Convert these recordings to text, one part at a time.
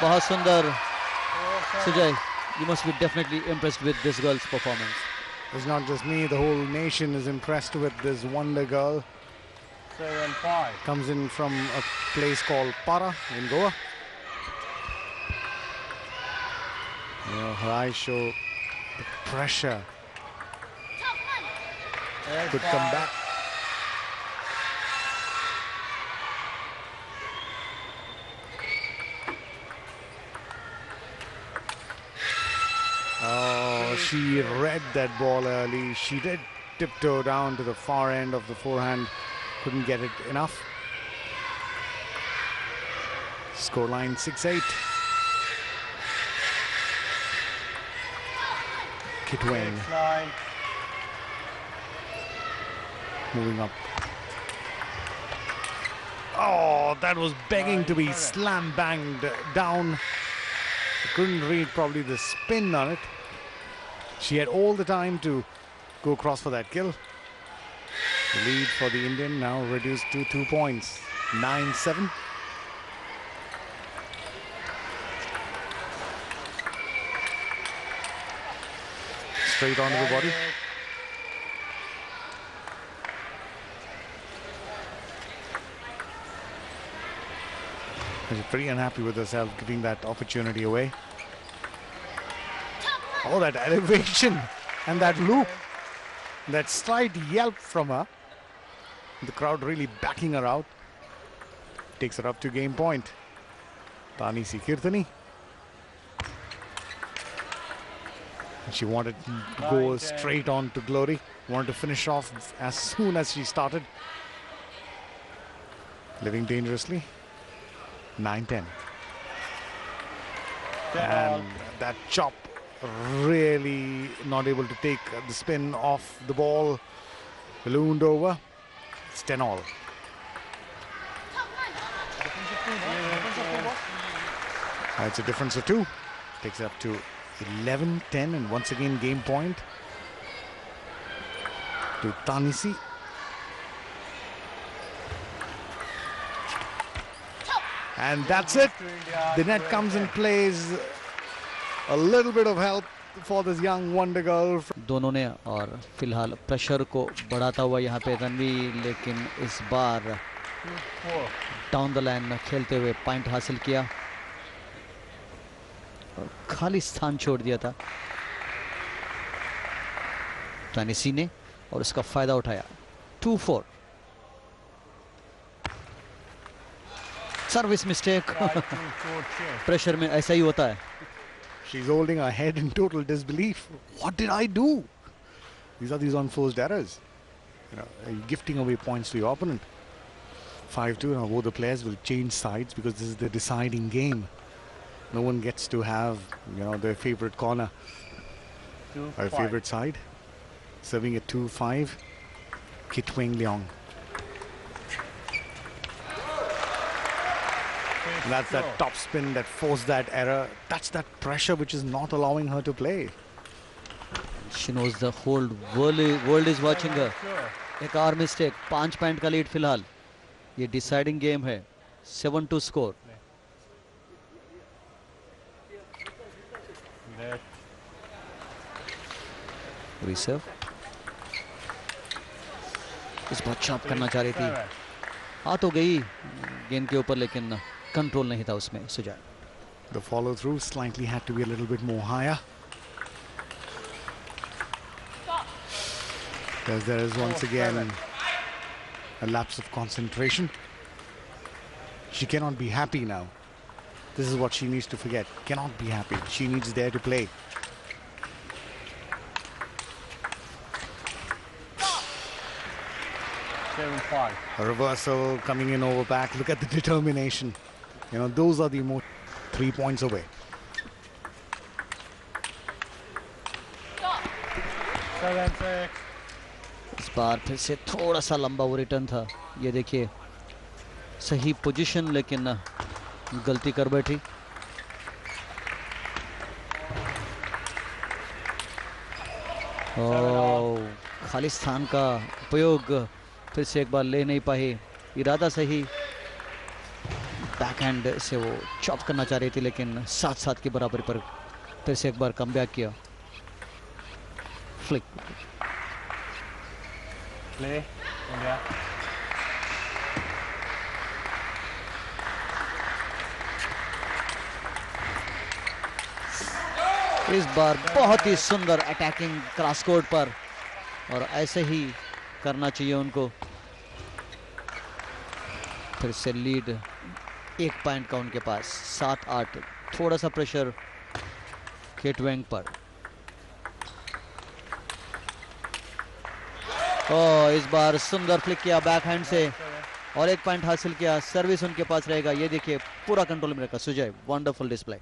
बहुत सुंदर. Sujay, you must be definitely impressed with this girl's performance. It's not just me, the whole nation is impressed with this wonder girl. 7-5. Comes in from a place called Para in Goa. Her eyes show the pressure. Could come back. Oh, she read that ball early. She did tiptoe down to the far end of the forehand. Couldn't get it enough. Scoreline 6-8. Kitwang moving up. Oh, that was begging to be slam banged down. Couldn't read probably the spin on it. She had all the time to go across for that kill. The lead for the Indian now reduced to 2 points. 9-7. Straight onto the body. She's pretty unhappy with herself giving that opportunity away. Oh, that elevation and that loop. That slight yelp from her. The crowd really backing her out. Takes her up to game point. Tanisi Kirtani. She wanted to go straight on to glory. Wanted to finish off as soon as she started. Living dangerously. 9-10. And that chop really not able to take the spin off the ball. Ballooned over. It's 10-all. That's a difference of 2. Takes it up to 11-10, and once again game point to Tanisi. And that's it. The net comes and plays. A little bit of help for this young wonder girl. दोनों ने और फिलहाल pressure को बढ़ाता हुआ यहाँ पे रणवी, लेकिन इस बार डाउन द लाइन खेलते हुए पॉइंट हासिल किया और खाली स्थान छोड़ दिया था तानिसी ने और उसका फायदा उठाया. 2-4. Service mistake. प्रेशर में ऐसा ही होता है. She's holding her head in total disbelief. What did I do? These are these unforced errors. You're gifting away points to your opponent. 5-2. Now both the players will change sides because this is the deciding game. No one gets to have, their favorite corner or favorite side. Serving at 2-5. Kitwang Leong. And that's that top spin that forced that error. That's that pressure which is not allowing her to play. She knows the whole world is watching her. एक और mistake. 5 point का lead फिलहाल. ये deciding game है. 7-2 score. Research. इस बार chop करना चाह रही थी. आ तो गई गेंद के ऊपर, लेकिन कंट्रोल नहीं था उसमें. Sujay. The follow through slightly had to be a little bit more higher. Because there is once again a lapse of concentration. She cannot be happy now. This is what she needs to forget. Cannot be happy. She needs there to play. A reversal coming in over back. Look at the determination. Those are the 3 points away. इस बार फिर से थोड़ा सा लंबा वो return था. ये देखिए, सही पोजीशन लेकिन गलती कर बैठी. खाली स्थान का उपयोग फिर से एक बार ले नहीं पाए. इरादा सही. बैकहैंड से वो चॉप करना चाह रही थी, लेकिन 7-7 की बराबरी पर फिर से एक बार कम बैक किया. फ्लिक. Play. India. इस बार बहुत ही सुंदर अटैकिंग क्रॉस कोर्ट पर, और ऐसे ही करना चाहिए उनको. फिर से लीड 1 पॉइंट का उनके पास, 7-8. थोड़ा सा प्रेशर किट वेंग पर. इस बार सुंदर फ्लिक किया बैकहैंड से और 1 पॉइंट हासिल किया. सर्विस उनके पास रहेगा. ये देखिए पूरा कंट्रोल में रखा Sujay. Wonderful display.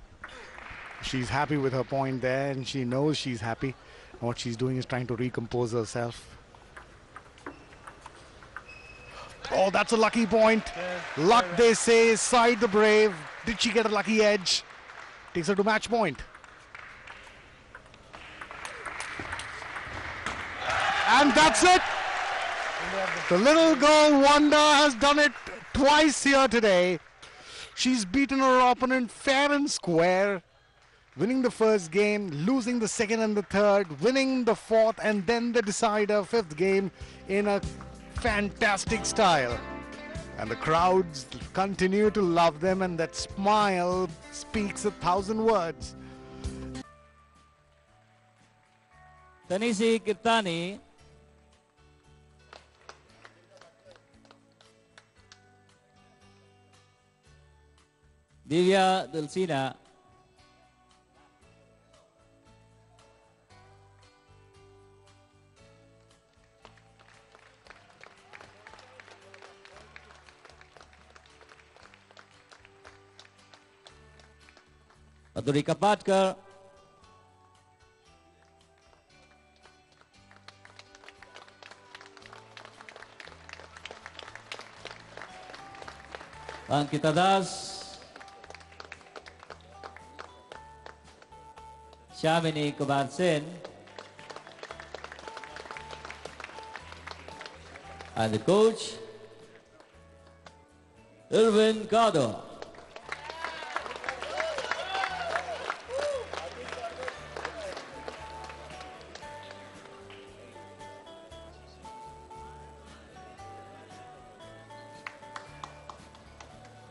She's happy with her point there, and she knows she's happy. What she's doing is trying to recompose herself. Oh, that's a lucky point. Luck, they say, side the brave. Did she get a lucky edge? Takes her to match point. And that's it. The little girl Wanda has done it twice here today. She's beaten her opponent fair and square, winning the first game, losing the second and the third, winning the fourth, and then the decider, fifth game, in a fantastic style. And the crowds continue to love them, and that smile speaks 1,000 words. Tanisi Kirtani. Divya Dulcina. Madhurika Patkar. Ankita Das. Shamini Kumar Sen. And the coach, Irwin Cardo.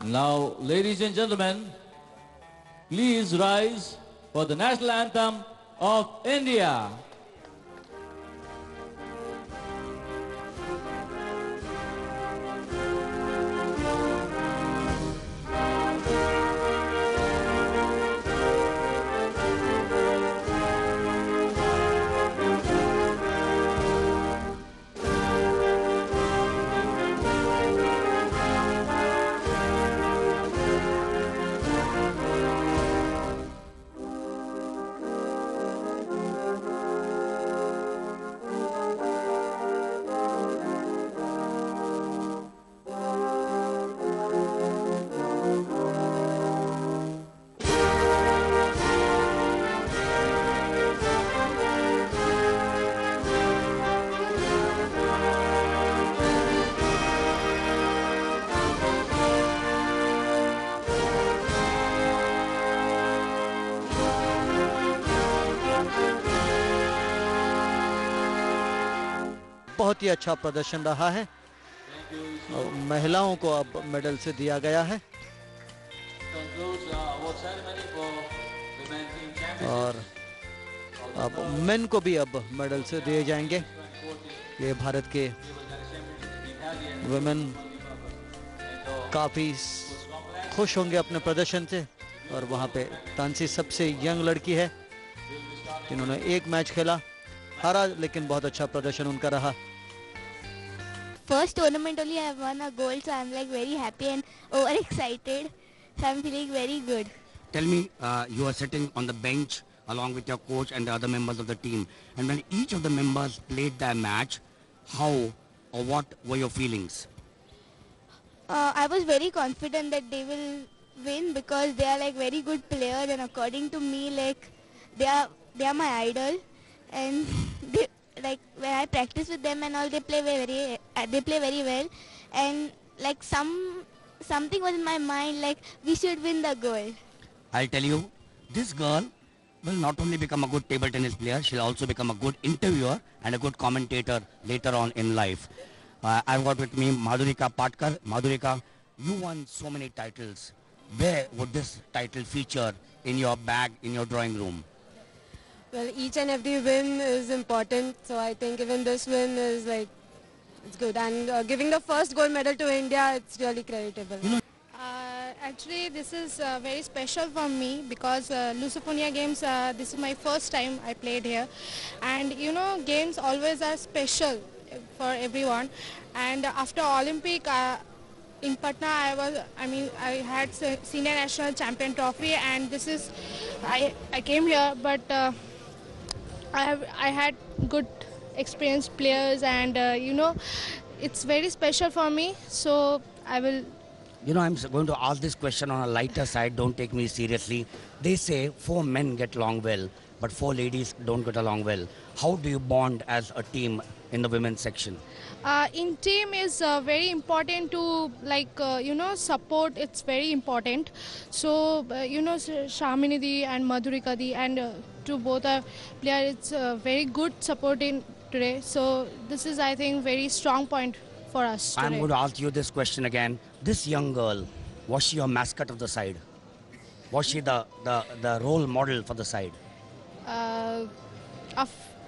Now, ladies and gentlemen, please rise for the national anthem of India. बहुत ही अच्छा प्रदर्शन रहा है. और महिलाओं को अब medal से दिया गया है, और अब मेन को भी अब मेडल से दिए जाएंगे. ये भारत के वुमेन काफी खुश होंगे अपने प्रदर्शन से. और वहां पे तानसी सबसे यंग लड़की है, जिन्होंने एक मैच खेला, हारा, लेकिन बहुत अच्छा प्रदर्शन उनका रहा. First tournament only I have won a gold, so I'm like very happy and overexcited. So I'm feeling very good. Tell me, you are sitting on the bench along with your coach and the other members of the team, and when each of the members played their match, how or what were your feelings? I was very confident that they will win because they are like very good players, and according to me, like they are my idol, and they, like when I practice with them and all, they play very well, and like some something was in my mind like we should win the gold. I'll tell you, this girl will not only become a good table tennis player, she'll also become a good interviewer and a good commentator later on in life. I've got with me Madhurika Patkar. Madhurika, you won so many titles. Where would this title feature in your bag, in your drawing room? Well, each and every win is important, so I think even this win is like, it's good. And giving the first gold medal to India, it's really creditable. Actually, this is very special for me because Lusophoniya Games, this is my first time I played here. And you know, games always are special for everyone. And after Olympic, in Patna, I had senior national champion trophy, and this is, I came here, but I had good experienced players, and you know, it's very special for me. So I will. You know, I'm going to ask this question on a lighter side. Don't take me seriously. They say 4 men get along well, but 4 ladies don't get along well. How do you bond as a team in the women's section? In team is very important to you know, support. It's very important. So you know, Shamini Di and Madhurika Di and to both our players, it's very good support in today. So this is, I think, very strong point for us today. I'm going to ask you this question again. This young girl, was she your mascot of the side? Was she the role model for the side?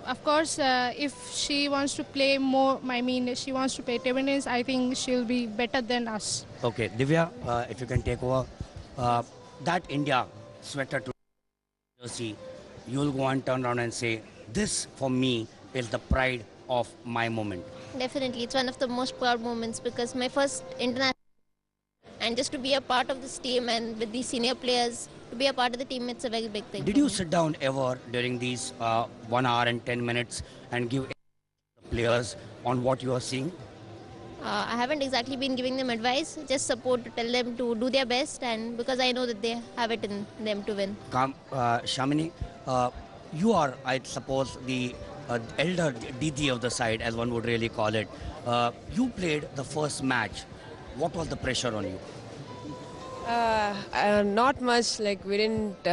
Of course, if she wants to play more, I mean, she wants to play table tennis, I think she'll be better than us. Okay, Divya, if you can take over. That India sweater to jersey, you'll go and turn around and say, this for me is the pride of my moment. Definitely, it's one of the most proud moments because my first international, and just to be a part of this team and with these senior players, to be a part of the team, it's a very big thing. Did you sit down ever during these 1 hour and 10 minutes and give players on what you are seeing? I haven't exactly been giving them advice, just support to tell them to do their best, and because I know that they have it in them to win. Shamini, you are, I suppose, the elder DD of the side, as one would really call it. You played the first match. What was the pressure on you? Not much, like we didn't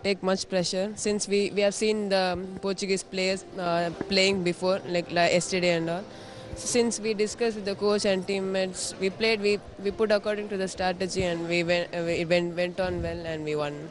take much pressure since we have seen the Portuguese players playing before, like yesterday and all. So since we discussed with the coach and teammates, we played, we put according to the strategy, and it went on well and we won.